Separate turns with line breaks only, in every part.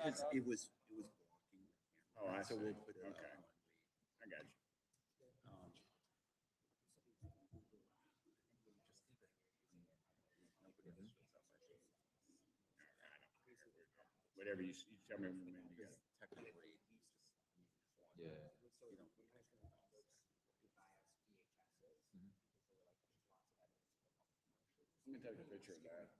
It was blocking.
Oh, I
So
see.
we'll put it
Okay.
on.
I got you. Whatever you tell me when you got it.
Technically,
Yeah.
you know,
Let me take a picture of that.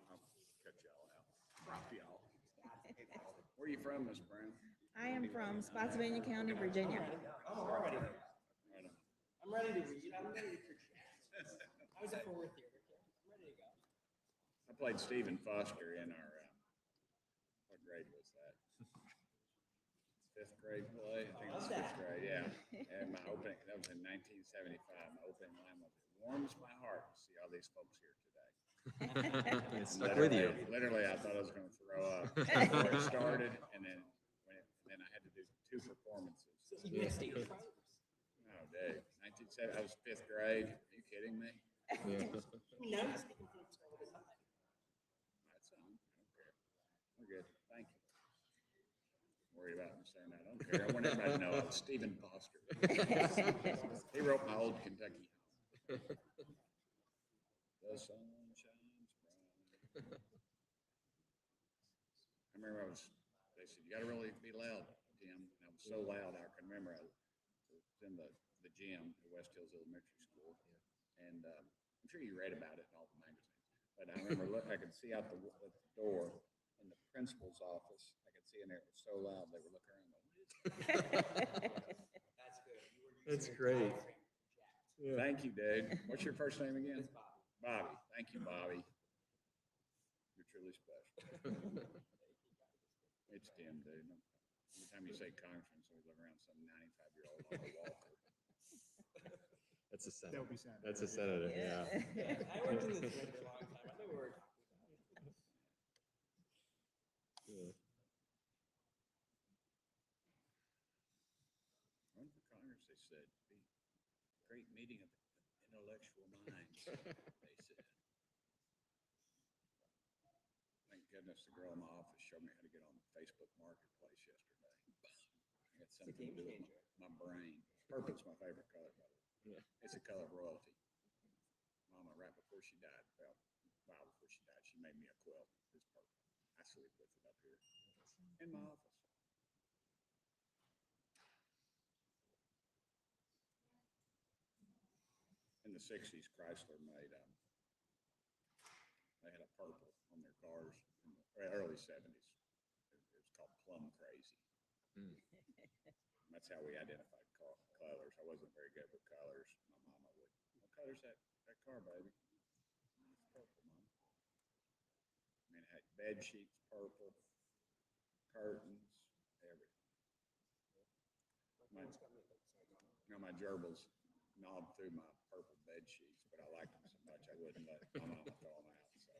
I'll cut y'all out. Drop y'all. Where are you from, Miss Brown?
I am from Spotsylvania County, Virginia.
I'm already there.
Right on.
I'm ready to read. I'm ready to project. I was at Fort Worth here. I'm ready to go.
I played Stephen Foster in our, what grade was that? Fifth grade play? I think it was fifth grade, yeah. And my opening, that was in 1975. My opening line was, "It warms my heart to see all these folks here today."
It stuck with you.
Literally, I thought I was going to throw up before it started, and then then I had to do 2 performances.
You missed it.
Oh, dude, 1970. I was fifth grade. Are you kidding me?
Yeah.
No, you're speaking for yourself all the time.
That's on. I don't care. We're good. Thank you. Worried about me saying that. I don't care. I want everybody to know I was Stephen Foster. He wrote my old Kentucky home. The sun shines bright. I remember they said, "You got to really be loud, Tim." And I was so loud, I can remember I was in the gym at West Hills Elementary School. And I'm sure you read about it in all the magazines. But I remember I could see out the door in the principal's office. I could see in there, it was so loud, they were looking around going,
That's good. You were
That's
using your
great.
diaphragm to project.
Yeah.
"Thank you, dude." What's your first name again?
It's Bobby.
Bobby. Thank you, Bobby. You're truly special. It's Tim, dude. Every time you say congressman, so we look around some 95-year-old on a walker.
That's a
That
senator.
would be sad.
That's a senator, yeah.
Yeah, I worked in this for a long time. I know what we're talking about.
Yeah.
Run for Congress, they said. Be a great meeting of intellectual minds, they said. Thank goodness the girl in my office showed me how to get on the Facebook Marketplace yesterday. I got something to do with my brain. Purple's my favorite color, by the way.
Yeah.
It's a color of royalty. Mama, right before she died, well, a while before she died, she made me a quilt. It's purple. I sleep with it up here in my office. In the 60s, Chrysler made they had a purple on their cars in the early 70s. It was called Plum Crazy.
Mm.
That's how we identified colors. I wasn't very good with colors. My mama would, "What color's that car, baby?" "It's purple, Mom." I mean, it had bed sheets, purple, curtains, everything. My gerbils gnawed through my purple bed sheets, but I liked them so much I wouldn't let my mama throw them out. So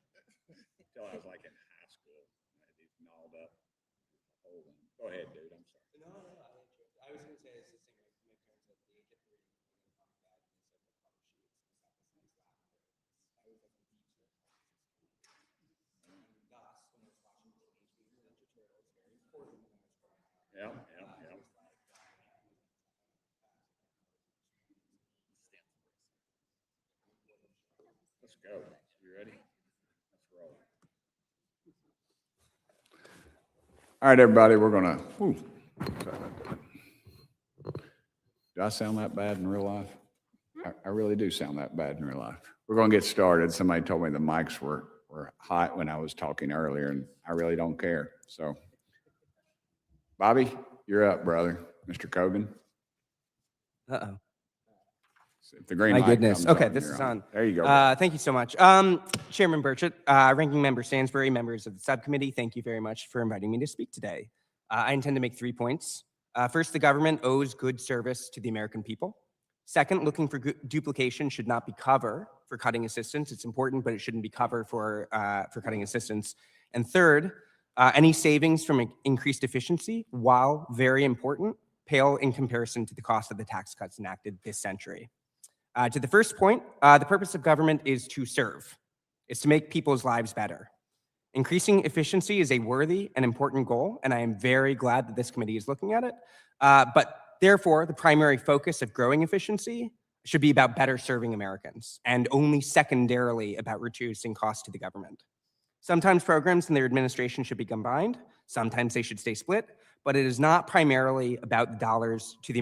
until I was like in high school, I had these gnawed up hole in them. Go ahead, dude. I'm sorry.
No, I enjoyed it. I was going to say it's the same. My parents at the age of 3, when they found my bed, and they said the color sheets and stuff was nice lavender. I was like a deep circle. And thus, when I was watching Teenage Mutant Ninja Turtles, very important when I was growing up.
Yep.
It was like,
Let's go. You ready? Let's roll. All right, everybody, we're gonna. Sorry about that. Do I sound that bad in real life? I really do sound that bad in real life. We're gonna get started. Somebody told me the mics were hot when I was talking earlier, and I really don't care. So, Bobby, you're up, brother. Mr. Cogan.
Uh-oh.
If the green
My
light
goodness.
comes
Okay, this
you're
is on.
There you go.
Thank you so much. Chairman Burchett, Ranking Member Stansbury, members of the subcommittee, thank you very much for inviting me to speak today. I intend to make 3 points. First, the government owes good service to the American people. Second, looking for duplication should not be cover for cutting assistance. It's important, but it shouldn't be cover for cutting assistance. And third, any savings from increased efficiency, while very important, pale in comparison to the cost of the tax cuts enacted this century. To the first point, the purpose of government is to serve. It's to make people's lives better. Increasing efficiency is a worthy and important goal, and I am very glad that this committee is looking at it. But therefore, the primary focus of growing efficiency should be about better serving Americans, and only secondarily about reducing costs to the government. Sometimes programs and their administration should be combined. Sometimes they should stay split, but it is not primarily about dollars to the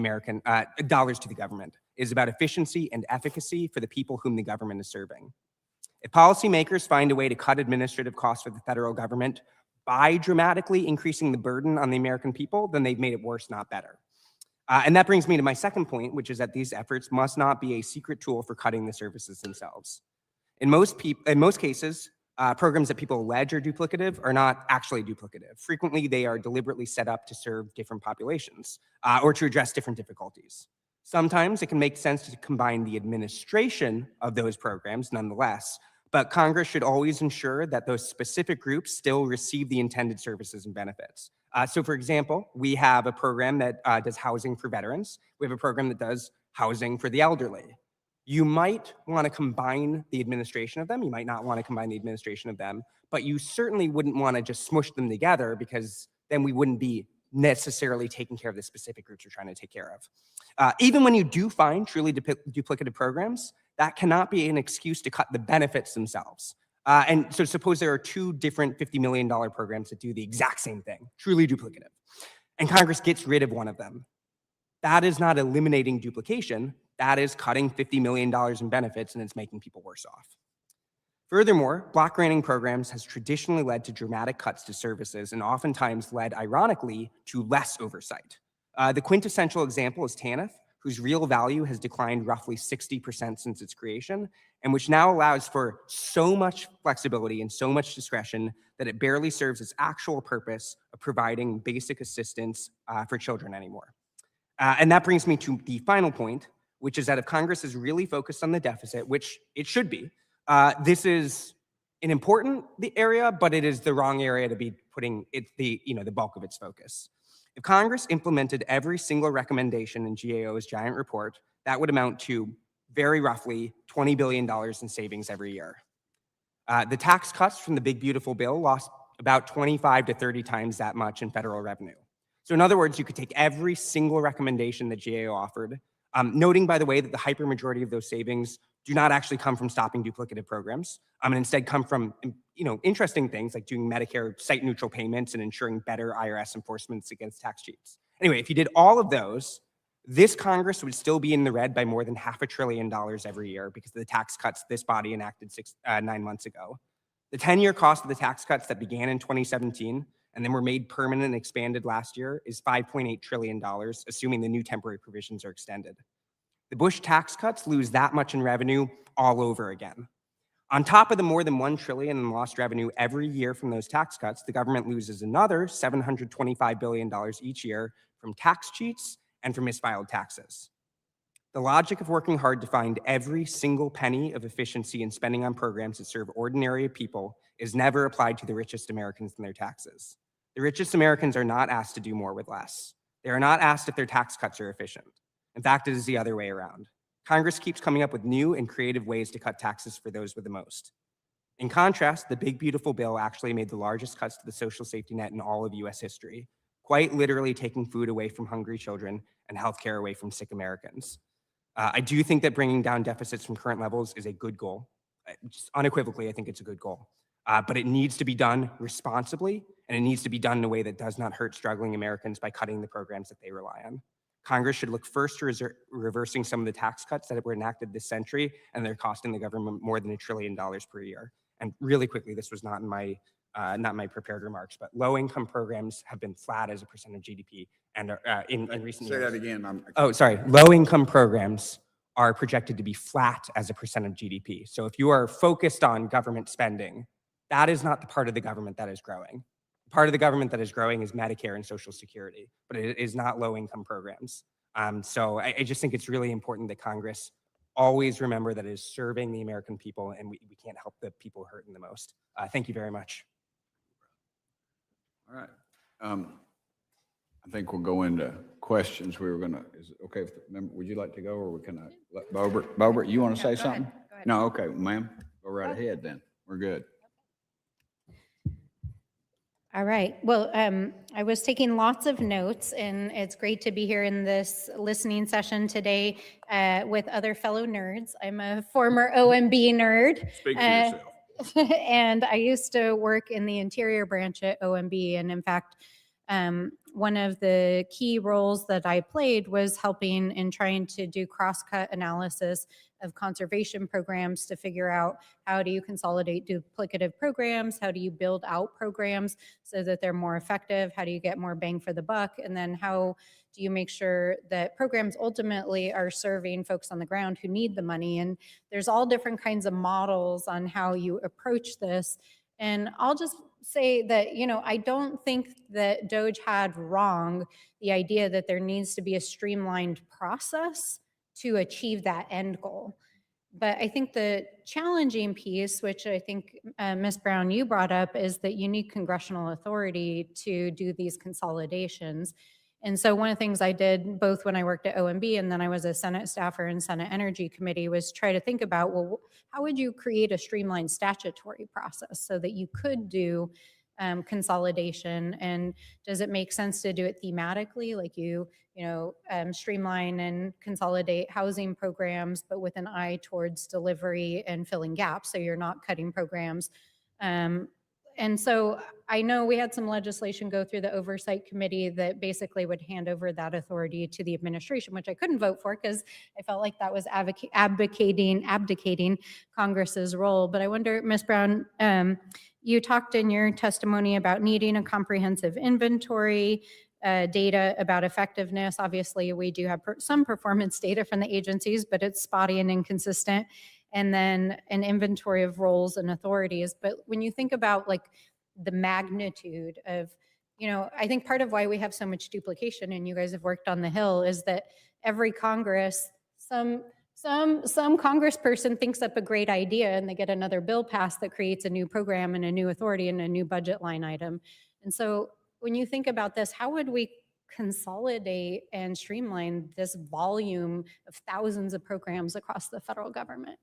government. It is about efficiency and efficacy for the people whom the government is serving. If policymakers find a way to cut administrative costs for the federal government by dramatically increasing the burden on the American people, then they've made it worse, not better. And that brings me to my second point, which is that these efforts must not be a secret tool for cutting the services themselves. In most cases, programs that people allege are duplicative are not actually duplicative. Frequently, they are deliberately set up to serve different populations or to address different difficulties. Sometimes it can make sense to combine the administration of those programs nonetheless, but Congress should always ensure that those specific groups still receive the intended services and benefits. So for example, we have a program that does housing for veterans. We have a program that does housing for the elderly. You might want to combine the administration of them. You might not want to combine the administration of them, but you certainly wouldn't want to just smush them together, because then we wouldn't be necessarily taking care of the specific groups you're trying to take care of. Even when you do find truly duplicative programs, that cannot be an excuse to cut the benefits themselves. And so suppose there are two different $50 million programs that do the exact same thing, truly duplicative, and Congress gets rid of one of them. That is not eliminating duplication. That is cutting $50 million in benefits, and it's making people worse off. Furthermore, block granting programs has traditionally led to dramatic cuts to services and oftentimes led, ironically, to less oversight. The quintessential example is TANF, whose real value has declined roughly 60% since its creation, and which now allows for so much flexibility and so much discretion that it barely serves its actual purpose of providing basic assistance for children anymore. And that brings me to the final point, which is that if Congress is really focused on the deficit, which it should be, this is an important area, but it is the wrong area to be putting the bulk of its focus. If Congress implemented every single recommendation in GAO's giant report, that would amount to very roughly $20 billion in savings every year. The tax cuts from the big beautiful bill lost about 25 to 30 times that much in federal revenue. So in other words, you could take every single recommendation that GAO offered, noting, by the way, that the hypermajority of those savings do not actually come from stopping duplicative programs, and instead come from interesting things like doing Medicare site-neutral payments and ensuring better IRS enforcements against tax cheats. Anyway, if you did all of those, this Congress would still be in the red by more than $500 billion every year because of the tax cuts this body enacted 9 months ago. The 10-year cost of the tax cuts that began in 2017 and then were made permanent and expanded last year is $5.8 trillion, assuming the new temporary provisions are extended. The Bush tax cuts lose that much in revenue all over again. On top of the more than $1 trillion in lost revenue every year from those tax cuts, the government loses another $725 billion each year from tax cheats and from misfiled taxes. The logic of working hard to find every single penny of efficiency in spending on programs that serve ordinary people is never applied to the richest Americans and their taxes. The richest Americans are not asked to do more with less. They are not asked if their tax cuts are efficient. In fact, it is the other way around. Congress keeps coming up with new and creative ways to cut taxes for those with the most. In contrast, the big beautiful bill actually made the largest cuts to the social safety net in all of US history, quite literally taking food away from hungry children and healthcare away from sick Americans. I do think that bringing down deficits from current levels is a good goal. Just unequivocally, I think it's a good goal. But it needs to be done responsibly, and it needs to be done in a way that does not hurt struggling Americans by cutting the programs that they rely on. Congress should look first to reversing some of the tax cuts that were enacted this century, and they're costing the government more than $1 trillion per year. And really quickly, this was not in my prepared remarks, but low-income programs have been flat as a percent of GDP and in recent years.
Say that again.
Oh, sorry. Low-income programs are projected to be flat as a percent of GDP. So if you are focused on government spending, that is not the part of the government that is growing. Part of the government that is growing is Medicare and Social Security, but it is not low-income programs. So I just think it's really important that Congress always remember that it is serving the American people, and we can't help the people hurting the most. Thank you very much.
All right. I think we'll go into questions. We were gonna, is it okay if, would you like to go, or can I let Bobert, you want to say
go ahead.
something?
Go ahead.
No, okay, ma'am, go right ahead then. We're good.
All right. Well, I was taking lots of notes, and it's great to be here in this listening session today with other fellow nerds. I'm a former OMB nerd.
Speak for yourself.
And I used to work in the interior branch at OMB. And in fact, one of the key roles that I played was helping in trying to do cross-cut analysis of conservation programs to figure out how do you consolidate duplicative programs, how do you build out programs so that they're more effective, how do you get more bang for the buck, and then how do you make sure that programs ultimately are serving folks on the ground who need the money. And there's all different kinds of models on how you approach this. And I'll just say that, I don't think that DOGE had wrong the idea that there needs to be a streamlined process to achieve that end goal. But I think the challenging piece, which I think, Ms. Brown, you brought up, is that you need congressional authority to do these consolidations. And so one of the things I did both when I worked at OMB and then I was a Senate staffer in Senate Energy Committee was try to think about, well, how would you create a streamlined statutory process so that you could do consolidation? And does it make sense to do it thematically, like streamline and consolidate housing programs, but with an eye towards delivery and filling gaps, so you're not cutting programs? And so I know we had some legislation go through the Oversight Committee that basically would hand over that authority to the administration, which I couldn't vote for because I felt like that was abdicating Congress's role. But I wonder, Ms. Brown, you talked in your testimony about needing a comprehensive inventory, data about effectiveness. Obviously, we do have some performance data from the agencies, but it's spotty and inconsistent. And then an inventory of roles and authorities. But when you think about like the magnitude of, I think part of why we have so much duplication, and you guys have worked on the Hill, is that every Congress, some congressperson thinks up a great idea and they get another bill passed that creates a new program and a new authority and a new budget line item. And so when you think about this, how would we consolidate and streamline this volume of thousands of programs across the federal government?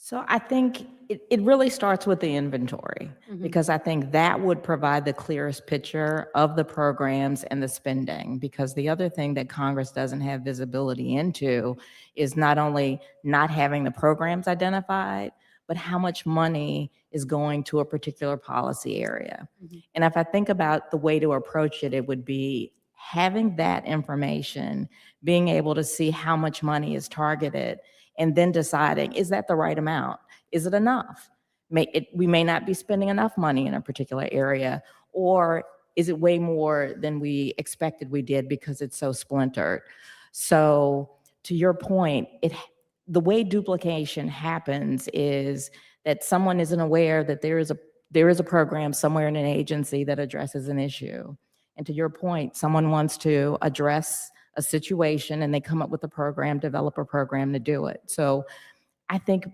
So I think it really starts with the inventory, because I think that would provide the clearest picture of the programs and the spending. Because the other thing that Congress doesn't have visibility into is not only not having the programs identified, but how much money is going to a particular policy area. And if I think about the way to approach it, it would be having that information, being able to see how much money is targeted, and then deciding, is that the right amount? Is it enough? We may not be spending enough money in a particular area, or is it way more than we expected we did because it's so splintered? So to your point, the way duplication happens is that someone isn't aware that there is a program somewhere in an agency that addresses an issue. And to your point, someone wants to address a situation and they come up with a program, develop a program to do it. So I think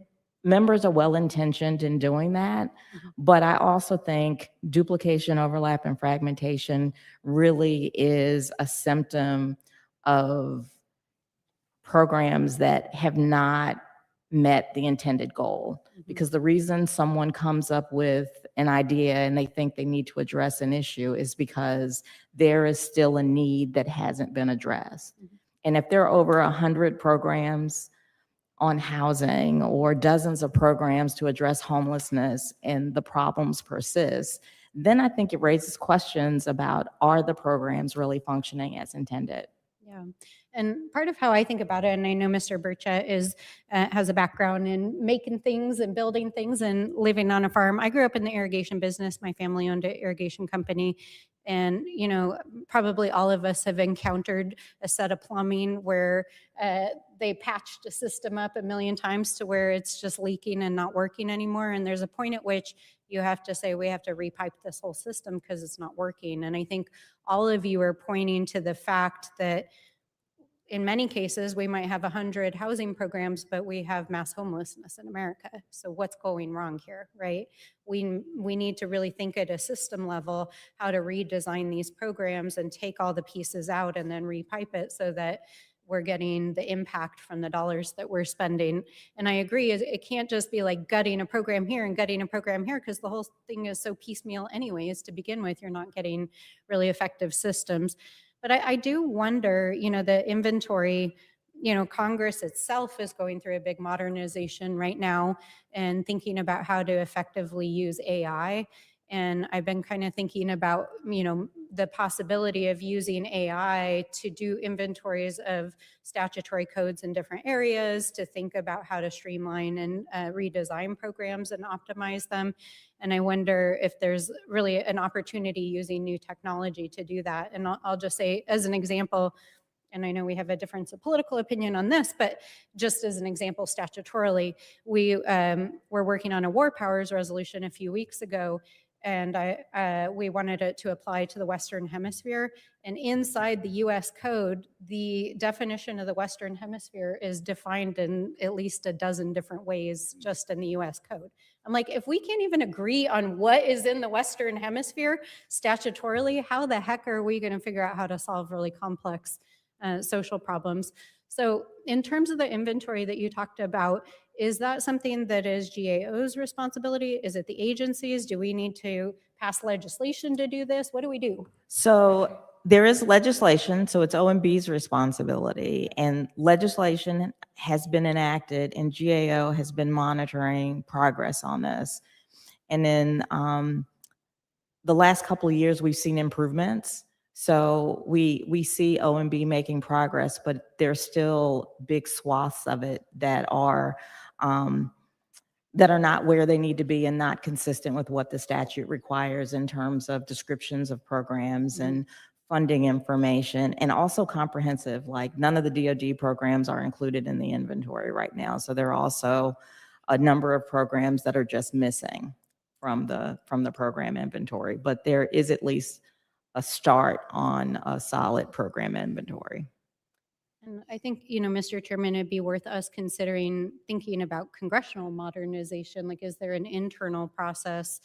members are well-intentioned in doing that, but I also think duplication, overlap, and fragmentation really is a symptom of programs that have not met the intended goal. Because the reason someone comes up with an idea and they think they need to address an issue is because there is still a need that hasn't been addressed. And if there are over 100 programs on housing or dozens of programs to address homelessness and the problems persist, then I think it raises questions about, are the programs really functioning as intended?
Yeah. And part of how I think about it, and I know Mr. Burchett has a background in making things and building things and living on a farm. I grew up in the irrigation business. My family owned an irrigation company. And, probably all of us have encountered a set of plumbing where they patched a system up a million times to where it's just leaking and not working anymore. And there's a point at which you have to say, we have to repipe this whole system because it's not working. And I think all of you are pointing to the fact that in many cases, we might have 100 housing programs, but we have mass homelessness in America. So what's going wrong here, right? We need to really think at a system level how to redesign these programs and take all the pieces out and then repipe it so that we're getting the impact from the dollars that we're spending. And I agree, it can't just be like gutting a program here and gutting a program here, because the whole thing is so piecemeal anyways to begin with. You're not getting really effective systems. But I do wonder, the inventory, Congress itself is going through a big modernization right now and thinking about how to effectively use AI. And I've been kind of thinking about, the possibility of using AI to do inventories of statutory codes in different areas, to think about how to streamline and redesign programs and optimize them. And I wonder if there's really an opportunity using new technology to do that. And I'll just say, as an example, and I know we have a difference of political opinion on this, but just as an example, statutorily, we were working on a war powers resolution a few weeks ago, and we wanted it to apply to the Western Hemisphere. And inside the US code, the definition of the Western Hemisphere is defined in at least a dozen different ways just in the US code. I'm like, if we can't even agree on what is in the Western Hemisphere statutorily, how the heck are we going to figure out how to solve really complex social problems? So in terms of the inventory that you talked about, is that something that is GAO's responsibility? Is it the agencies? Do we need to pass legislation to do this? What do we do?
So there is legislation, so it's OMB's responsibility, and legislation has been enacted, and GAO has been monitoring progress on this. And in the last couple of years, we've seen improvements. So we see OMB making progress, but there's still big swaths of it that are not where they need to be and not consistent with what the statute requires in terms of descriptions of programs and funding information, and also comprehensive. Like, none of the DoD programs are included in the inventory right now. So there are also a number of programs that are just missing from the program inventory, but there is at least a start on a solid program inventory.
And I think, Mr. Chairman, it'd be worth us considering thinking about congressional modernization. Like, is there an internal process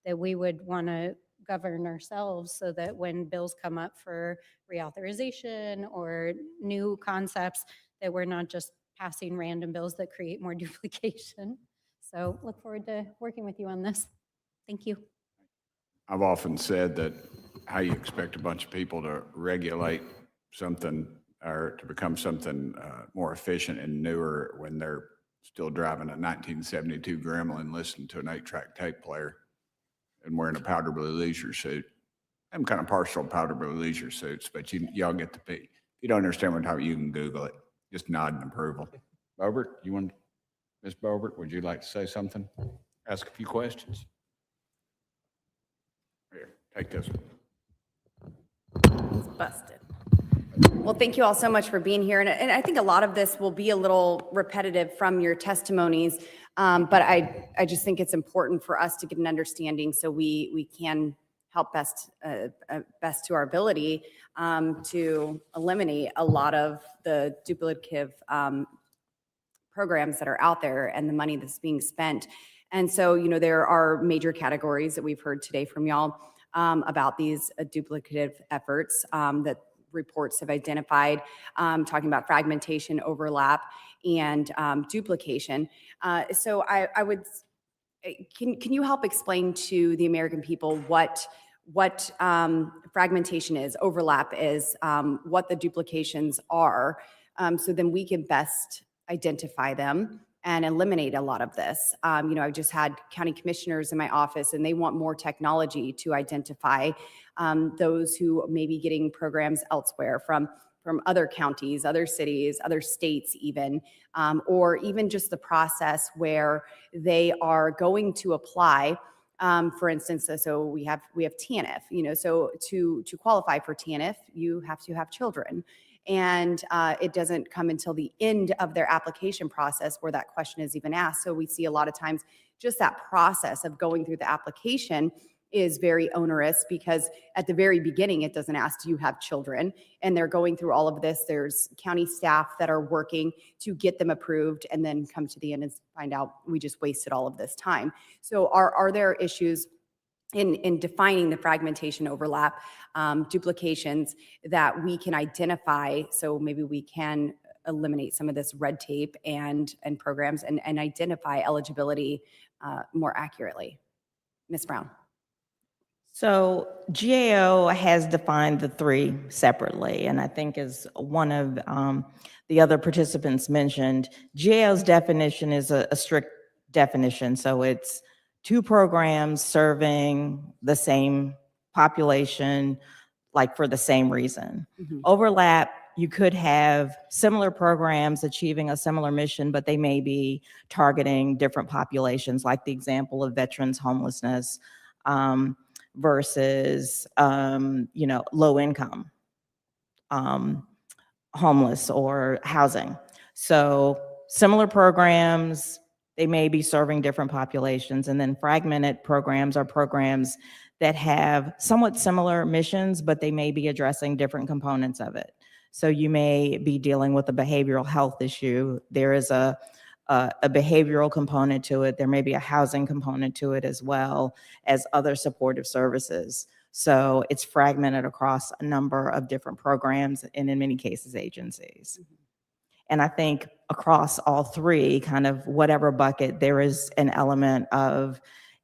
that we would want to govern ourselves so that when bills come up for reauthorization or new concepts, that we're not just passing random bills that create more duplication? So look forward to working with you on this. Thank you.
I've often said that how you expect a bunch of people to regulate something or to become something more efficient and newer when they're still driving a 1972 Gremlin, listening to an 8-track tape player and wearing a powder blue leisure suit. I'm kind of partial to powder blue leisure suits, but y'all get the P. If you don't understand what I'm talking about, you can Google it. Just nod in approval. Bobert, Ms. Bobert, would you like to say something? Ask a few questions? Here, take this one.
It's busted. Well, thank you all so much for being here. And I think a lot of this will be a little repetitive from your testimonies, but I just think it's important for us to get an understanding so we can help best to our ability to eliminate a lot of the duplicative programs that are out there and the money that's being spent. And so, there are major categories that we've heard today from y'all about these duplicative efforts that reports have identified, talking about fragmentation, overlap, and duplication. So I would, can you help explain to the American people what fragmentation is, overlap is, what the duplications are, so then we can best identify them and eliminate a lot of this. I've just had county commissioners in my office, and they want more technology to identify those who may be getting programs elsewhere from other counties, other cities, other states even, or even just the process where they are going to apply. For instance, so we have TANF, so to qualify for TANF, you have to have children. And it doesn't come until the end of their application process where that question is even asked. So we see a lot of times just that process of going through the application is very onerous because at the very beginning, it doesn't ask, do you have children? And they're going through all of this. There's county staff that are working to get them approved and then come to the end and find out we just wasted all of this time. So are there issues in defining the fragmentation, overlap, duplications that we can identify, so maybe we can eliminate some of this red tape and programs and identify eligibility more accurately? Ms. Brown.
So GAO has defined the three separately, and I think as one of the other participants mentioned, GAO's definition is a strict definition. So it's 2 programs serving the same population, like for the same reason. Overlap, you could have similar programs achieving a similar mission, but they may be targeting different populations, like the example of veterans homelessness versus, low income homeless or housing. So similar programs, they may be serving different populations. And then fragmented programs are programs that have somewhat similar missions, but they may be addressing different components of it. So you may be dealing with a behavioral health issue. There is a behavioral component to it. There may be a housing component to it, as well as other supportive services. So it's fragmented across a number of different programs and in many cases, agencies. And I think across all three, kind of whatever bucket, there is an element of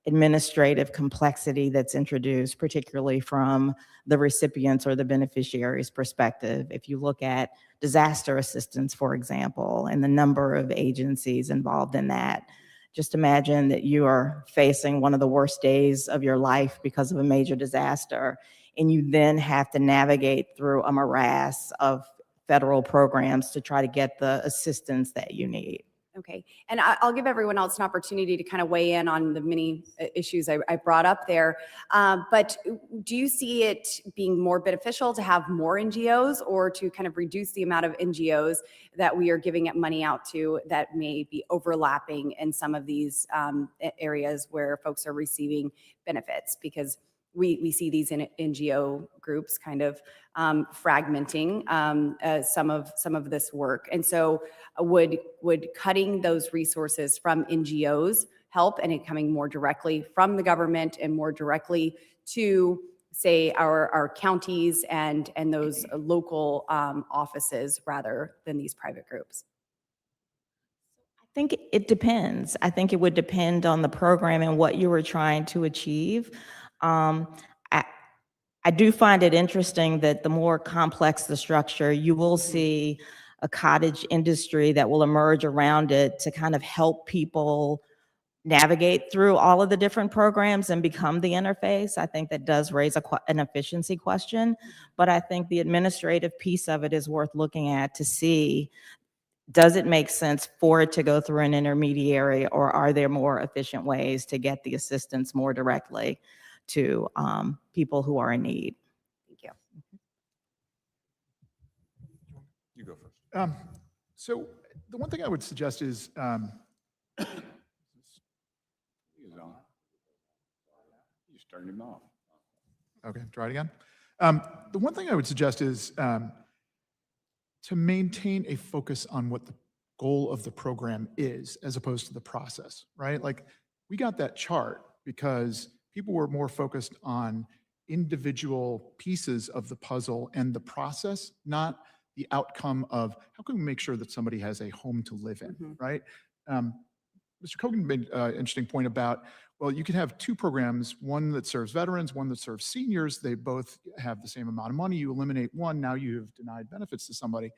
administrative complexity that's introduced, particularly from the recipients or the beneficiaries' perspective. If you look at disaster assistance, for example, and the number of agencies involved in that, just imagine that you are facing one of the worst days of your life because of a major disaster, and you then have to navigate through a morass of federal programs to try to get the assistance that you need.
Okay, and I'll give everyone else an opportunity to kind of weigh in on the many issues I brought up there. But do you see it being more beneficial to have more NGOs or to kind of reduce the amount of NGOs that we are giving money out to that may be overlapping in some of these areas where folks are receiving benefits? Because we see these NGO groups kind of fragmenting some of this work. And so would cutting those resources from NGOs help, and it coming more directly from the government and more directly to, say, our counties and those local offices rather than these private groups?
I think it depends. I think it would depend on the program and what you were trying to achieve. I do find it interesting that the more complex the structure, you will see a cottage industry that will emerge around it to kind of help people navigate through all of the different programs and become the interface. I think that does raise an efficiency question, but I think the administrative piece of it is worth looking at to see, does it make sense for it to go through an intermediary, or are there more efficient ways to get the assistance more directly to people who are in need?
Thank you.
You go first.
So the one thing I would suggest is,
He's on. You just turned him off.
okay, try it again. The one thing I would suggest is to maintain a focus on what the goal of the program is, as opposed to the process, right? Like, we got that chart because people were more focused on individual pieces of the puzzle and the process, not the outcome of how can we make sure that somebody has a home to live in, right? Mr. Kogan made an interesting point about, well, you can have 2 programs, one that serves veterans, one that serves seniors. They both have the same amount of money. You eliminate one, now you have denied benefits to somebody.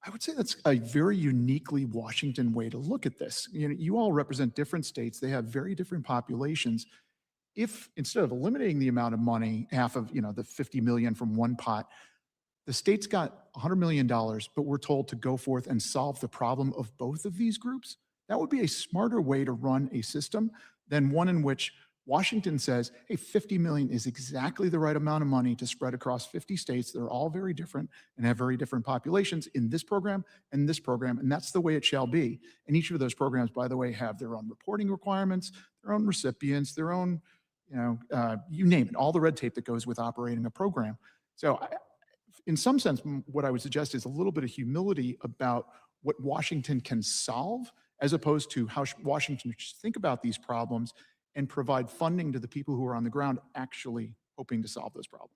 I would say that's a very uniquely Washington way to look at this. You know, you all represent different states. They have very different populations. If instead of eliminating the amount of money, half of, the 50 million from one pot, the state's got $100 million, but we're told to go forth and solve the problem of both of these groups, that would be a smarter way to run a system than one in which Washington says, hey, 50 million is exactly the right amount of money to spread across 50 states. They're all very different and have very different populations in this program and this program, and that's the way it shall be. And each of those programs, by the way, have their own reporting requirements, their own recipients, their own you name it, all the red tape that goes with operating a program. So in some sense, what I would suggest is a little bit of humility about what Washington can solve, as opposed to how Washington should think about these problems and provide funding to the people who are on the ground actually hoping to solve those problems.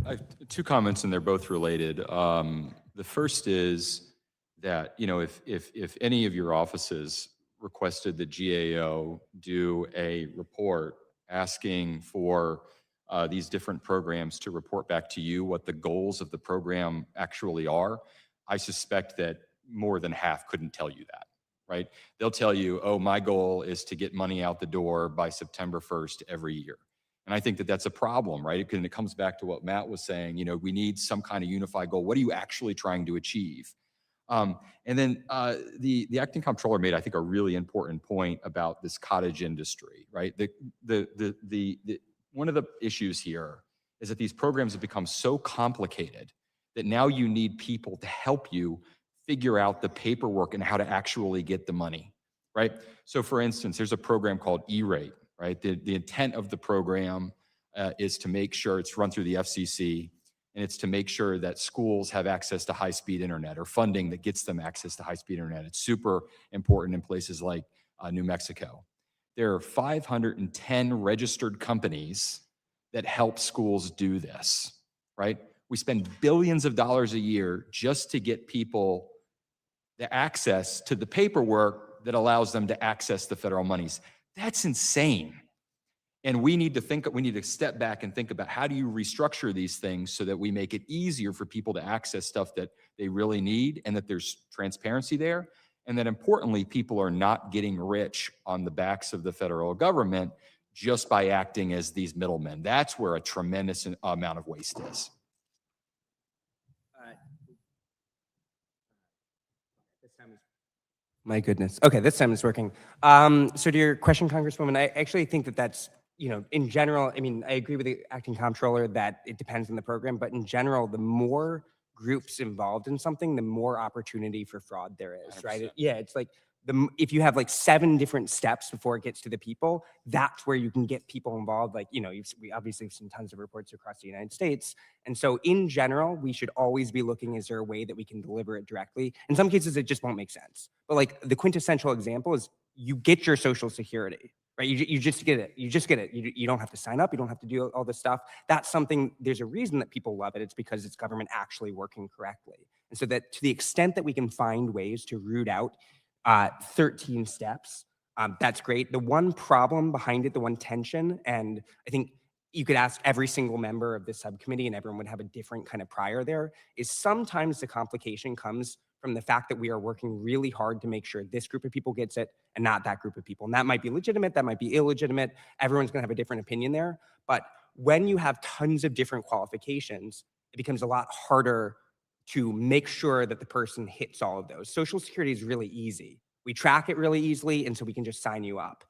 I have two comments, and they're both related. The first is that, if any of your offices requested the GAO do a report asking for these different programs to report back to you what the goals of the program actually are, I suspect that more than half couldn't tell you that, right? They'll tell you, oh, my goal is to get money out the door by September 1st every year. And I think that that's a problem, right? Because it comes back to what Matt was saying, we need some kind of unified goal. What are you actually trying to achieve? And then the acting comptroller made, I think, a really important point about this cottage industry, right? One of the issues here is that these programs have become so complicated that now you need people to help you figure out the paperwork and how to actually get the money, right? So for instance, there's a program called E-Rate, right? The intent of the program is to make sure it's run through the FCC, and it's to make sure that schools have access to high-speed internet or funding that gets them access to high-speed internet. It's super important in places like New Mexico. There are 510 registered companies that help schools do this, right? We spend billions of dollars a year just to get people the access to the paperwork that allows them to access the federal monies. That's insane. And we need to step back and think about how do you restructure these things so that we make it easier for people to access stuff that they really need, and that there's transparency there, and that importantly, people are not getting rich on the backs of the federal government just by acting as these middlemen. That's where a tremendous amount of waste is.
My goodness. Okay, this time it's working. So to your question, Congresswoman, I actually think that that's, in general, I agree with the acting comptroller that it depends on the program, but in general, the more groups involved in something, the more opportunity for fraud there is, right? Yeah, it's like if you have like 7 different steps before it gets to the people, that's where you can get people involved. Like, we obviously have seen tons of reports across the United States. And so in general, we should always be looking, is there a way that we can deliver it directly? In some cases, it just won't make sense. But like the quintessential example is you get your Social Security, right? You just get it. You just get it. You don't have to sign up. You don't have to do all this stuff. That's something, there's a reason that people love it. It's because it's government actually working correctly. And so that to the extent that we can find ways to root out 13 steps, that's great. The one problem behind it, the one tension, and I think you could ask every single member of this subcommittee and everyone would have a different kind of prior there, is sometimes the complication comes from the fact that we are working really hard to make sure this group of people gets it and not that group of people. And that might be legitimate, that might be illegitimate. Everyone's gonna have a different opinion there. But when you have tons of different qualifications, it becomes a lot harder to make sure that the person hits all of those. Social Security is really easy. We track it really easily, and so we can just sign you up.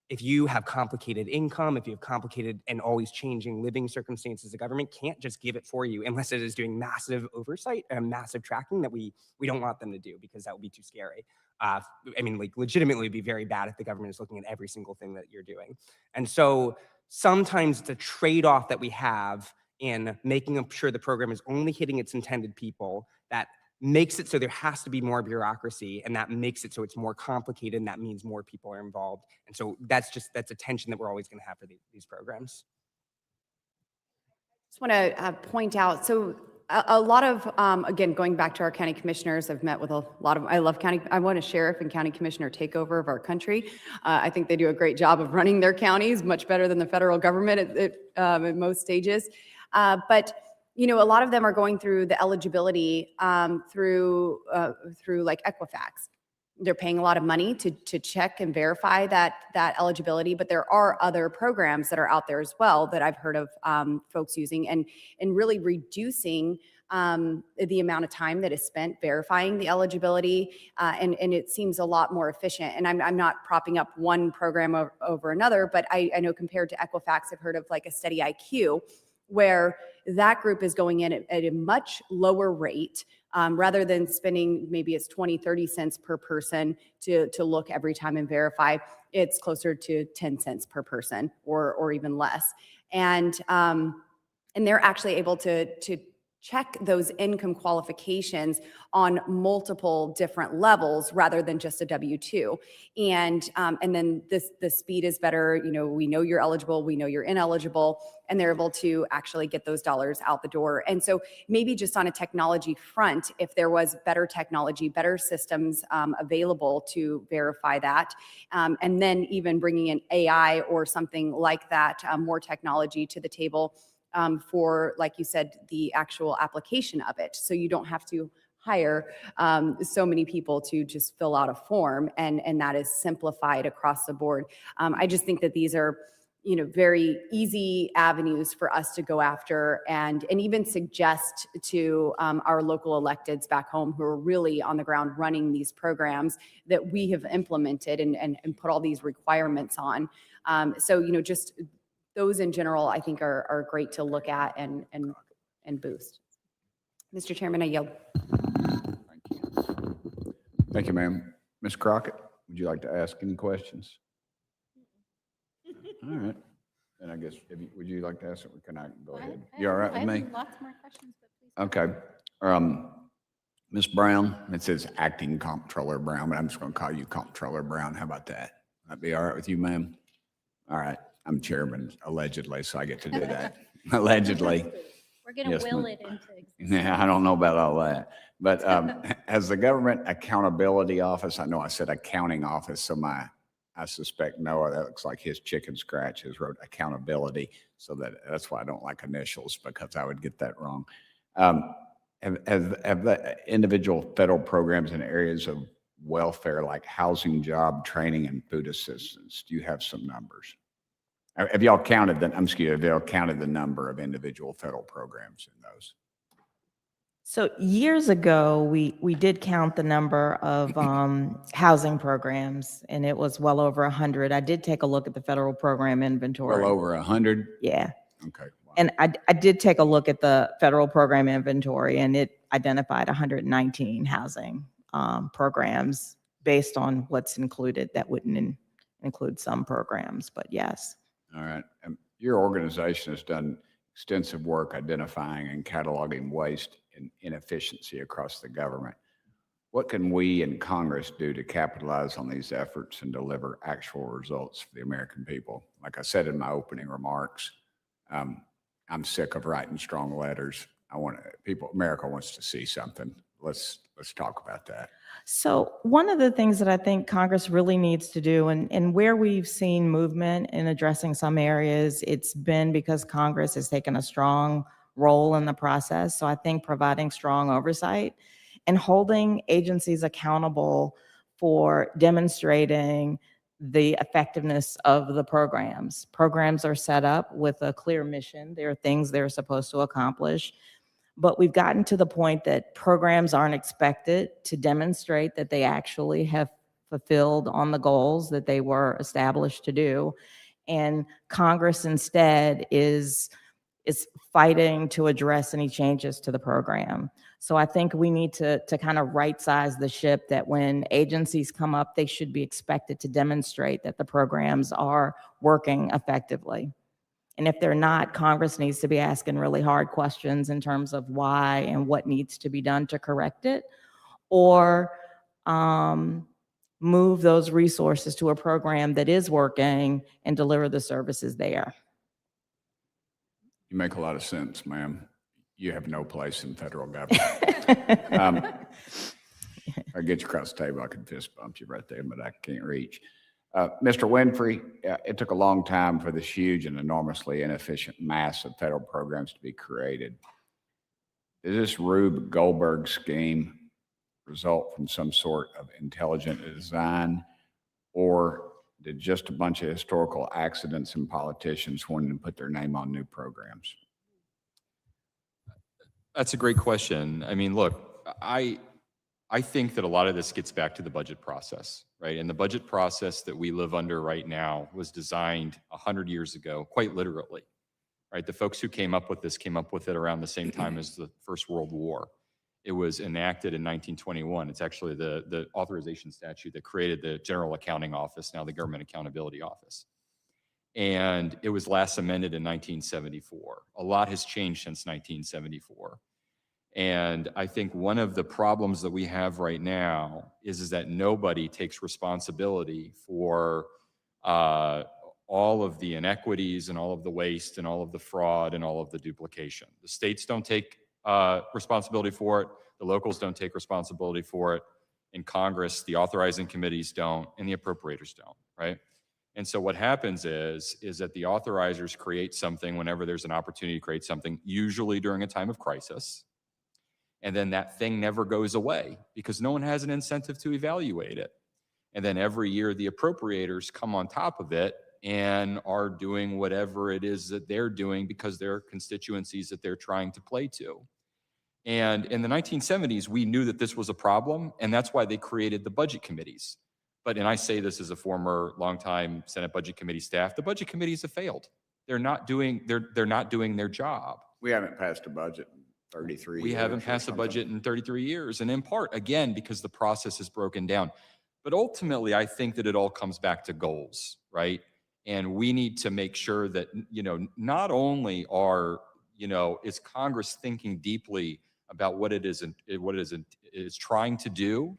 If you have complicated income, if you have complicated and always changing living circumstances, the government can't just give it for you unless it is doing massive oversight and massive tracking that we don't want them to do, because that would be too scary. Legitimately, it'd be very bad if the government is looking at every single thing that you're doing. And so sometimes the trade-off that we have in making sure the program is only hitting its intended people, that makes it so there has to be more bureaucracy, and that makes it so it's more complicated, and that means more people are involved. And so that's a tension that we're always going to have for these programs.
Just want to point out, so a lot of, again, going back to our county commissioners, I've met with a lot of, I want a sheriff and county commissioner takeover of our country. I think they do a great job of running their counties, much better than the federal government at most stages. But a lot of them are going through the eligibility through like Equifax. They're paying a lot of money to check and verify that eligibility, but there are other programs that are out there as well that I've heard of folks using, and really reducing the amount of time that is spent verifying the eligibility, and it seems a lot more efficient. And I'm not propping up one program over another, but I know compared to Equifax, I've heard of like a Steady IQ, where that group is going in at a much lower rate rather than spending, maybe it's 20, 30 cents per person to look every time and verify. It's closer to 10 cents per person or even less. And they're actually able to check those income qualifications on multiple different levels rather than just a W-2. And then the speed is better. You know, we know you're eligible, we know you're ineligible, and they're able to actually get those dollars out the door. And so maybe just on a technology front, if there was better technology, better systems available to verify that, and then even bringing in AI or something like that, more technology to the table, for, like you said, the actual application of it. So you don't have to hire so many people to just fill out a form, and that is simplified across the board. I just think that these are, you know, very easy avenues for us to go after and even suggest to our local electeds back home who are really on the ground running these programs that we have implemented and put all these requirements on. So, you know, just those in general, I think are great to look at and boost. Mr. Chairman, I yield.
Thank you. Thank you, ma'am. Ms. Crockett, would you like to ask any questions? All right. And I guess, would you like to ask it? Can I go ahead? You all right with me?
Lots more questions, but please.
Okay. Ms. Brown, it says acting Comptroller Brown, but I'm just going to call you Comptroller Brown. How about that? That'd be all right with you, ma'am? All right. I'm chairman, allegedly, so I get to do that. Allegedly.
We're going to
Yes,
will
ma'am.
it into existence.
Yeah, I don't know about all that. But as the Government Accountability Office, I know I said accounting office, so I suspect Noah, that looks like his chicken scratch, has wrote accountability. So that's why I don't like initials, because I would get that wrong. Have the individual federal programs in areas of welfare like housing, job training, and food assistance, do you have some numbers? Have y'all counted have y'all counted the number of individual federal programs in those?
So years ago, we did count the number of housing programs, and it was well over 100. I did take a look at the federal program inventory.
Well over 100?
Yeah.
Okay. Wow.
And I did take a look at the federal program inventory, and it identified 119 housing programs based on what's included. That wouldn't include some programs, but yes.
All right. Your organization has done extensive work identifying and cataloging waste and inefficiency across the government. What can we in Congress do to capitalize on these efforts and deliver actual results for the American people? Like I said in my opening remarks, I'm sick of writing strong letters. America wants to see something. Let's talk about that.
So one of the things that I think Congress really needs to do, and where we've seen movement in addressing some areas, it's been because Congress has taken a strong role in the process. So I think providing strong oversight and holding agencies accountable for demonstrating the effectiveness of the programs. Programs are set up with a clear mission. There are things they're supposed to accomplish. But we've gotten to the point that programs aren't expected to demonstrate that they actually have fulfilled on the goals that they were established to do. And Congress instead is fighting to address any changes to the program. So I think we need to kind of right-size the ship, that when agencies come up, they should be expected to demonstrate that the programs are working effectively. And if they're not, Congress needs to be asking really hard questions in terms of why and what needs to be done to correct it, or move those resources to a program that is working and deliver the services there.
You make a lot of sense, ma'am. You have no place in federal government. I get you across the table, I can fist bump you right there, but I can't reach. Mr. Winfrey, it took a long time for this huge and enormously inefficient mass of federal programs to be created. Does this Rube Goldberg scheme result from some sort of intelligent design, or did just a bunch of historical accidents and politicians wanting to put their name on new programs?
That's a great question. I mean, look, I think that a lot of this gets back to the budget process, right? And the budget process that we live under right now was designed 100 years ago, quite literally, right? The folks who came up with this came up with it around the same time as the First World War. It was enacted in 1921. It's actually the authorization statute that created the General Accounting Office, now the Government Accountability Office. And it was last amended in 1974. A lot has changed since 1974. And I think one of the problems that we have right now is that nobody takes responsibility for all of the inequities and all of the waste and all of the fraud and all of the duplication. The states don't take responsibility for it. The locals don't take responsibility for it. In Congress, the authorizing committees don't, and the appropriators don't, right? And so what happens is that the authorizers create something whenever there's an opportunity to create something, usually during a time of crisis. And then that thing never goes away because no one has an incentive to evaluate it. And then every year the appropriators come on top of it and are doing whatever it is that they're doing because they're constituencies that they're trying to play to. And in the 1970s, we knew that this was a problem, and that's why they created the budget committees. And I say this as a former longtime Senate Budget Committee staff, the budget committees have failed. They're not doing their job.
We haven't passed a budget in 33 years.
We haven't
or
passed a
something.
budget in 33 years, and in part, again, because the process is broken down. But ultimately, I think that it all comes back to goals, right? And we need to make sure that, not only is Congress thinking deeply about what it is trying to do,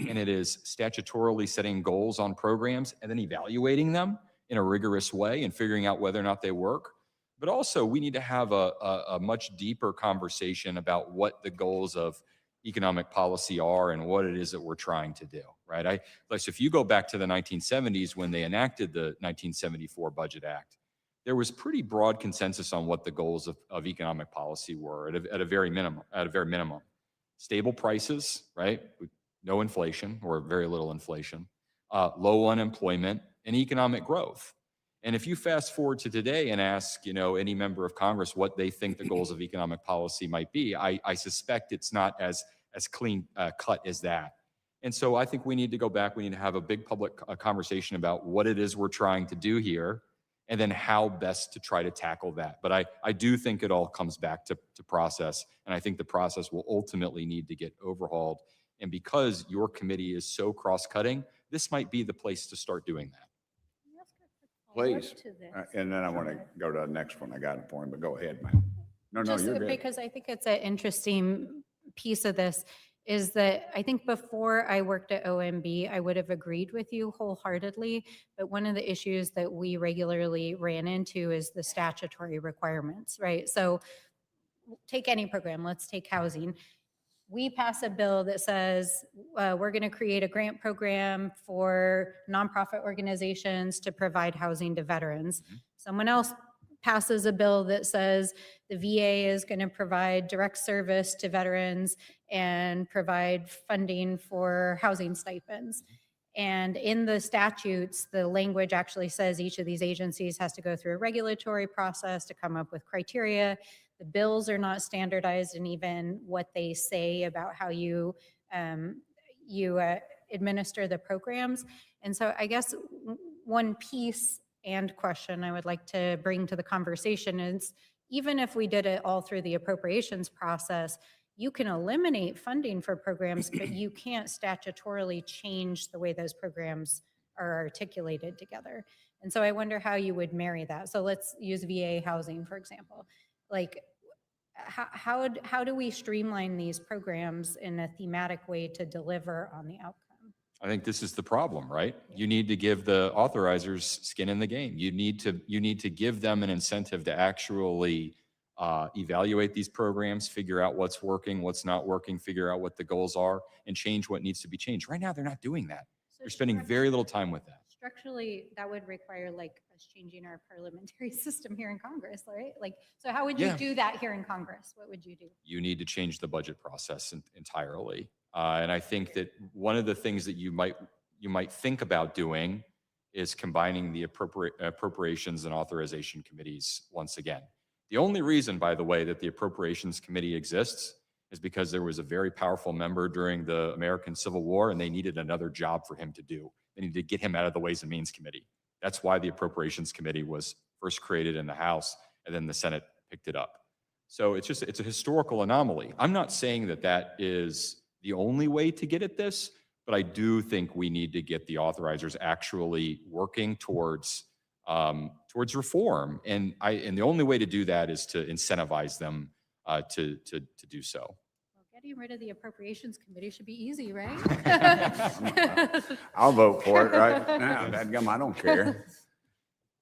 and it is statutorily setting goals on programs and then evaluating them in a rigorous way and figuring out whether or not they work. But also, we need to have a much deeper conversation about what the goals of economic policy are and what it is that we're trying to do, right? So if you go back to the 1970s when they enacted the 1974 Budget Act, there was pretty broad consensus on what the goals of economic policy were at a very minimum. Stable prices, right? No inflation or very little inflation, low unemployment, and economic growth. And if you fast forward to today and ask, any member of Congress what they think the goals of economic policy might be, I suspect it's not as clean cut as that. And so I think we need to go back. We need to have a big public conversation about what it is we're trying to do here, and then how best to try to tackle that. But I do think it all comes back to process, and I think the process will ultimately need to get overhauled. And because your committee is so cross-cutting, this might be the place to start doing that.
Please. And then I want to go to the next one I got for him, but go ahead, man. No,
Just
you're good.
because I think it's an interesting piece of this is that I think before I worked at OMB, I would have agreed with you wholeheartedly. But one of the issues that we regularly ran into is the statutory requirements, right? So take any program, let's take housing. We pass a bill that says we're going to create a grant program for nonprofit organizations to provide housing to veterans. Someone else passes a bill that says the VA is going to provide direct service to veterans and provide funding for housing stipends. And in the statutes, the language actually says each of these agencies has to go through a regulatory process to come up with criteria. The bills are not standardized in even what they say about how you administer the programs. And so I guess one piece and question I would like to bring to the conversation is, even if we did it all through the appropriations process, you can eliminate funding for programs, but you can't statutorily change the way those programs are articulated together. And so I wonder how you would marry that. So let's use VA housing, for example. Like, how do we streamline these programs in a thematic way to deliver on the outcome?
I think this is the problem, right? You need to give the authorizers skin in the game. You need to give them an incentive to actually evaluate these programs, figure out what's working, what's not working, figure out what the goals are, and change what needs to be changed. Right now, they're not doing that. They're spending very little time with that.
Structurally, that would require like us changing our parliamentary system here in Congress, right? Like, so how would you do that here in Congress? What would you do? You
need to change the budget process entirely. And I think that one of the things that you might think about doing is combining the appropriations and authorization committees once again. The only reason, by the way, that the appropriations committee exists is because there was a very powerful member during the American Civil War, and they needed another job for him to do. They needed to get him out of the Ways and Means Committee. That's why the appropriations committee was first created in the House, and then the Senate picked it up. So it's a historical anomaly. I'm not saying that that is the only way to get at this, but I do think we need to get the authorizers actually working towards reform. And the only way to do that is to incentivize them to do so.
Well, getting rid of the appropriations committee should be easy, right?
I'll vote for it right now. Dadgum, I don't care.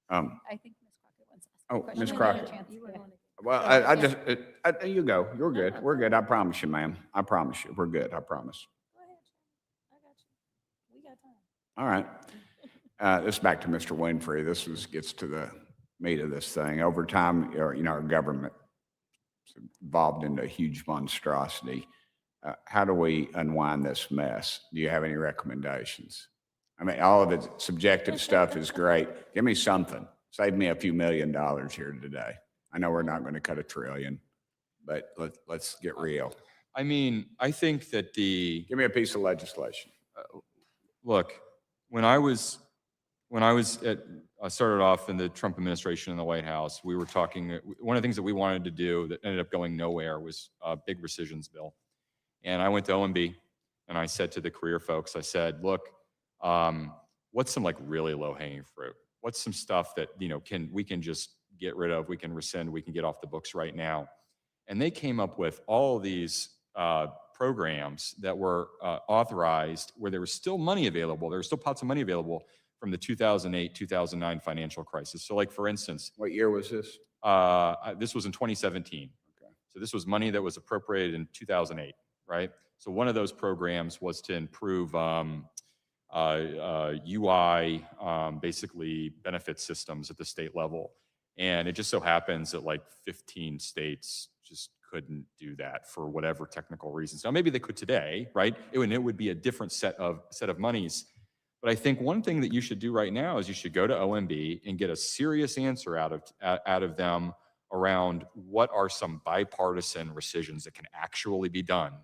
I think Ms. Crockett wants to ask a
Oh,
question.
Ms.
You had a
Crockett.
chance, yeah.
Well, you go. You're good. We're good. I promise you, ma'am. I promise you. We're good. I promise.
Go ahead, Sharon. I got you. We got time.
All right. This is back to Mr. Winfrey. Gets to the meat of this thing. Over time, our government is evolved into a huge monstrosity. How do we unwind this mess? Do you have any recommendations? I mean, all of the subjective stuff is great. Give me something. Save me a few $1 million here today. I know we're not going to cut $1 trillion, but let's get real.
I mean, I think that
Give me a piece of legislation.
look, when I started off in the Trump administration in the White House, we were talking, one of the things that we wanted to do that ended up going nowhere was a big rescissions bill. And I went to OMB and I said to the career folks, I said, look, what's some like really low hanging fruit? What's some stuff that, we can just get rid of, we can rescind, we can get off the books right now. And they came up with all these programs that were authorized where there was still money available. There were still pots of money available from the 2008, 2009 financial crisis. So like, for instance.
What year was this?
This was in 2017. Okay. So this was money that was appropriated in 2008, right? So one of those programs was to improve UI, basically benefit systems at the state level. And it just so happens that like 15 states just couldn't do that for whatever technical reasons. Now, maybe they could today, right? It would be a different set of monies. But I think one thing that you should do right now is you should go to OMB and get a serious answer out of them around what are some bipartisan rescissions that can actually be done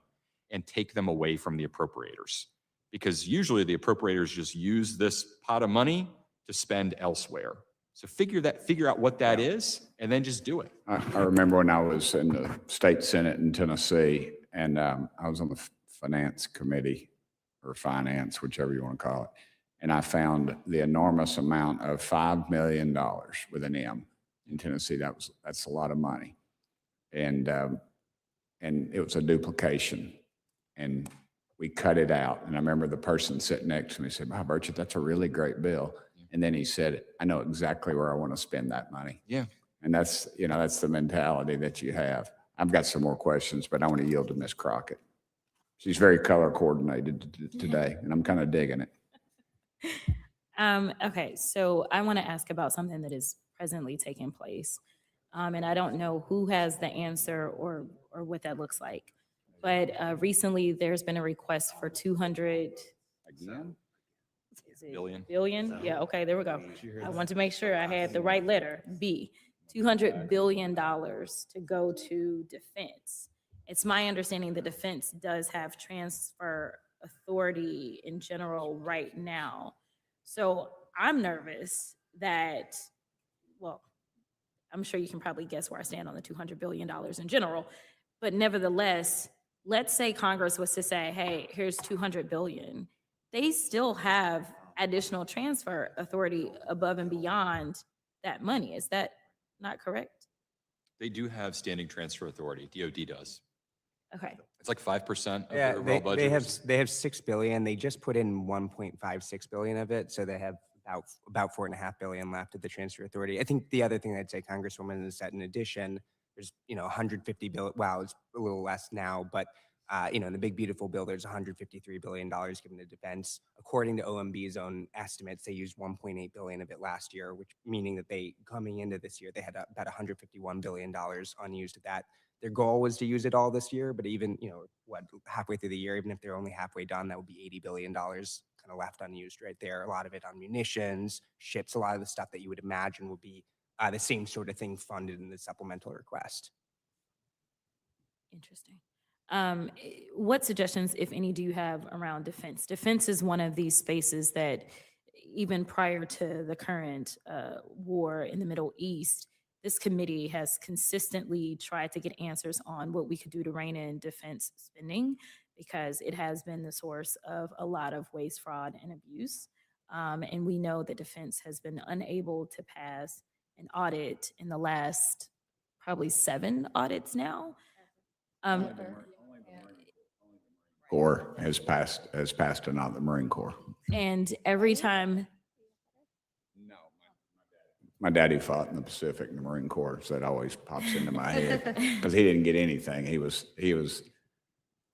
and take them away from the appropriators. Because usually the appropriators just use this pot of money to spend elsewhere. So figure out what that is, and then just do it.
I remember when I was in the state senate in Tennessee, and I was on the finance committee, or finance, whichever you want to call it, and I found the enormous amount of $5 million with an M in Tennessee. That's a lot of money, and it was a duplication, and we cut it out. And I remember the person sitting next to me said, "Wow, Burchett, that's a really great bill." And then he said, "I know exactly where I want to spend that money."
Yeah.
And that's the mentality that you have. I've got some more questions, but I want to yield to Ms. Crockett. She's very color coordinated today, and I'm kind of digging it.
Okay, so I want to ask about something that is presently taking place. And I don't know who has the answer or what that looks like. But recently there's been a request for 200
Again?
billion? Yeah, okay, there we go. I want to make sure I had the right letter, B. $200 billion to go to defense. It's my understanding that defense does have transfer authority in general right now. So I'm nervous that, well, I'm sure you can probably guess where I stand on the $200 billion in general, but nevertheless, let's say Congress was to say, hey, here's $200 billion. They still have additional transfer authority above and beyond that money. Is that not correct?
They do have standing transfer authority. DOD does.
Okay.
It's like 5% of
Yeah,
their overall budget.
they have $6 billion. They just put in 1.56 billion of it, so they have about 4.5 billion left of the transfer authority. I think the other thing I'd say, Congresswoman, is that in addition, there's 150 billion. Wow, it's a little less now, but in the big beautiful bill, there's $153 billion given to defense. According to OMB's own estimates, they used 1.8 billion of it last year, which meaning that coming into this year, they had about $151 billion unused of that. Their goal was to use it all this year, but even, halfway through the year, even if they're only halfway done, that would be $80 billion kind of left unused right there. A lot of it on munitions, ships, a lot of the stuff that you would imagine would be the same sort of thing funded in the supplemental request.
Interesting. What suggestions, if any, do you have around defense? Defense is one of these spaces that even prior to the current war in the Middle East, this committee has consistently tried to get answers on what we could do to rein in defense spending, because it has been the source of a lot of waste, fraud, and abuse. And we know that defense has been unable to pass an audit in the last probably 7 audits now.
Corps has passed and not the Marine Corps.
And every time,
My daddy fought in the Pacific in the Marine Corps, so that always pops into my head because he didn't get anything. He was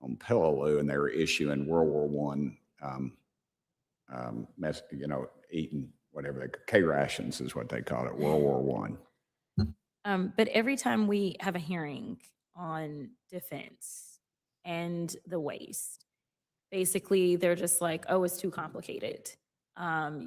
on Peleliu, and they were issuing World War I, eating whatever K rations is what they called it, World War I.
but every time we have a hearing on defense and the waste, basically they're just like, oh, it's too complicated.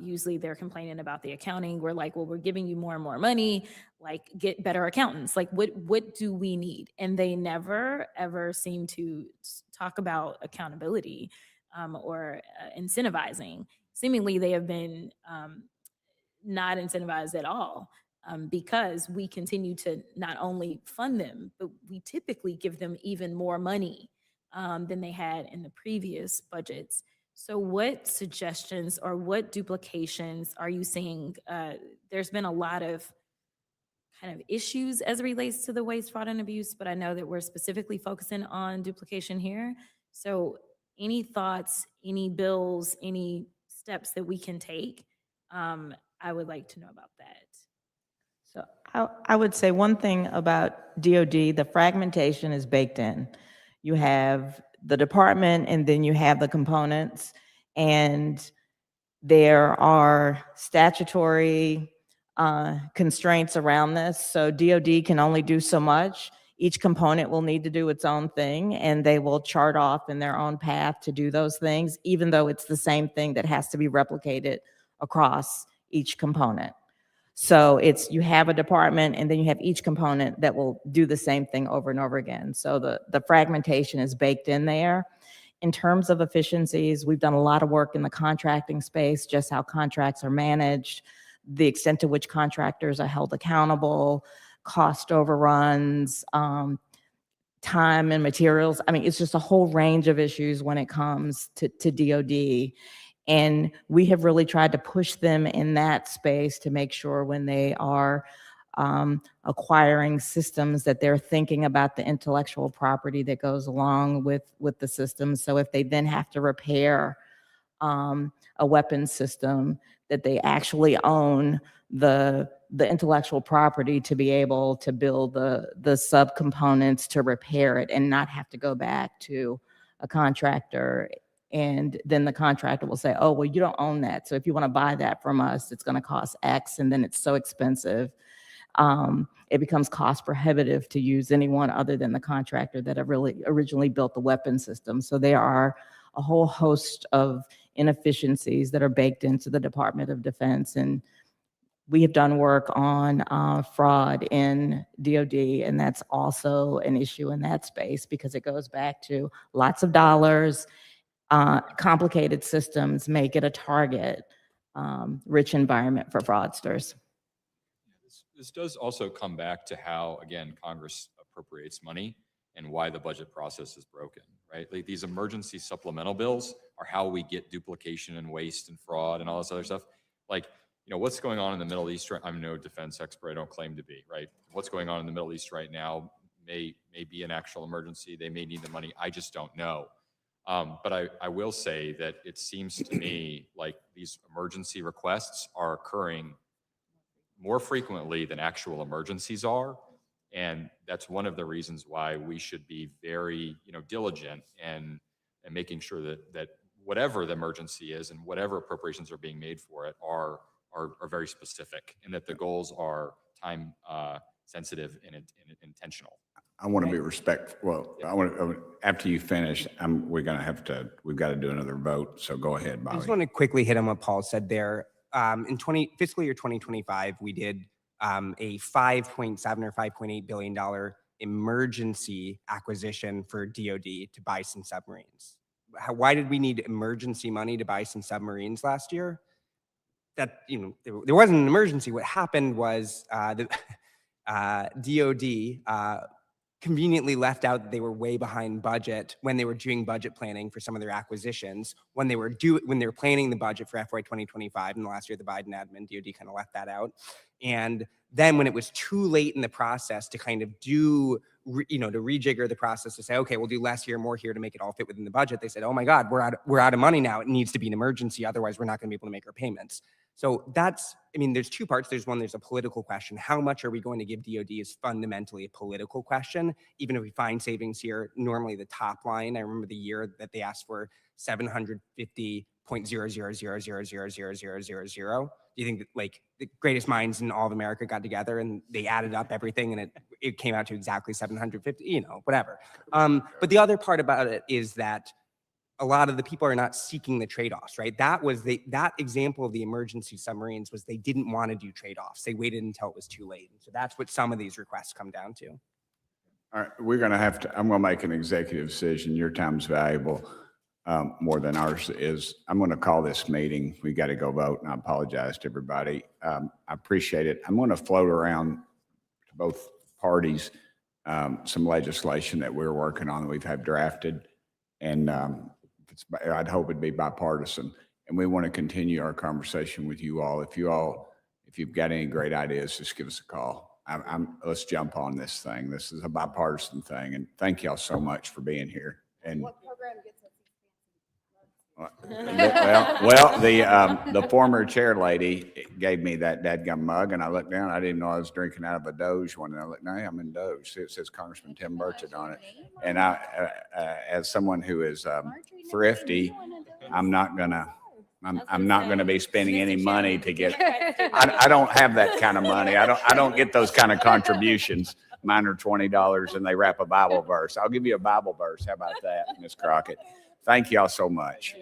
Usually they're complaining about the accounting. We're like, well, we're giving you more and more money, like get better accountants. Like what do we need? And they never, ever seem to talk about accountability or incentivizing. Seemingly they have been not incentivized at all because we continue to not only fund them, but we typically give them even more money than they had in the previous budgets. So what suggestions or what duplications are you seeing? There's been a lot of kind of issues as it relates to the waste, fraud, and abuse, but I know that we're specifically focusing on duplication here. So any thoughts, any bills, any steps that we can take? I would like to know about that.
So I would say one thing about DOD, the fragmentation is baked in. You have the department, and then you have the components, and there are statutory constraints around this. So DOD can only do so much. Each component will need to do its own thing, and they will chart off in their own path to do those things, even though it's the same thing that has to be replicated across each component. So it's, you have a department, and then you have each component that will do the same thing over and over again. So the fragmentation is baked in there. In terms of efficiencies, we've done a lot of work in the contracting space, just how contracts are managed, the extent to which contractors are held accountable, cost overruns, time and materials. I mean, it's just a whole range of issues when it comes to DOD. And we have really tried to push them in that space to make sure when they are acquiring systems that they're thinking about the intellectual property that goes along with the system. So if they then have to repair a weapons system, that they actually own the intellectual property to be able to build the subcomponents to repair it and not have to go back to a contractor. And then the contractor will say, oh, well, you don't own that. So if you want to buy that from us, it's going to cost X, and then it's so expensive. It becomes cost prohibitive to use anyone other than the contractor that originally built the weapon system. So there are a whole host of inefficiencies that are baked into the Department of Defense. And we have done work on fraud in DOD, and that's also an issue in that space because it goes back to lots of dollars. Complicated systems make it a target, rich environment for fraudsters.
This does also come back to how, again, Congress appropriates money and why the budget process is broken, right? Like these emergency supplemental bills are how we get duplication and waste and fraud and all this other stuff. Like, you know, what's going on in the Middle East? I'm no defense expert. I don't claim to be, right? What's going on in the Middle East right now may be an actual emergency. They may need the money. I just don't know. But I will say that it seems to me like these emergency requests are occurring more frequently than actual emergencies are. And that's one of the reasons why we should be very, diligent and making sure that whatever the emergency is and whatever appropriations are being made for it are very specific, and that the goals are time sensitive and intentional.
I want to be respectful. Well, after you finish, we've got to do another vote. So go ahead, Bobby.
I just want to quickly hit on what Paul said there. In fiscal year 2025, we did a $5.7 or $5.8 billion emergency acquisition for DOD to buy some submarines. Why did we need emergency money to buy some submarines last year? That, there wasn't an emergency. What happened was DOD conveniently left out that they were way behind budget when they were doing budget planning for some of their acquisitions. When they were planning the budget for FY 2025, in the last year of the Biden admin, DOD kind of left that out. And then when it was too late in the process to kind of to rejigger the process to say, okay, we'll do less here, more here to make it all fit within the budget, they said, oh my God, we're out of money now. It needs to be an emergency. Otherwise, we're not going to be able to make our payments. So there's two parts. There's a political question. How much are we going to give DOD is fundamentally a political question. Even if we find savings here, normally the top line, I remember the year that they asked for 750.000000000. Do you think that like the greatest minds in all of America got together and they added up everything and it came out to exactly 750, whatever. But the other part about it is that a lot of the people are not seeking the trade-offs, right? That example of the emergency submarines was they didn't want to do trade-offs. They waited until it was too late. And so that's what some of these requests come down to.
All right, I'm going to make an executive decision. Your time's valuable, more than ours is. I'm going to call this meeting. We got to go vote, and I apologize to everybody. I appreciate it. I'm going to float around to both parties some legislation that we're working on that we've had drafted, and I'd hope it'd be bipartisan. And we want to continue our conversation with you all. If you've got any great ideas, just give us a call. Let's jump on this thing. This is a bipartisan thing, and thank y'all so much for being here. And
What program gets us
the former chair lady gave me that dadgum mug, and I looked down. I didn't know I was drinking out of a Doge one, and I looked, no, I'm in Doge. It says Congressman Tim Burchett on it. And as someone who is thrifty, I'm not gonna be spending any money to get. I don't have that kind of money. I don't get those kind of contributions. Mine are $20, and they wrap a Bible verse. I'll give you a Bible verse. How about that, Ms. Crockett? Thank y'all so much.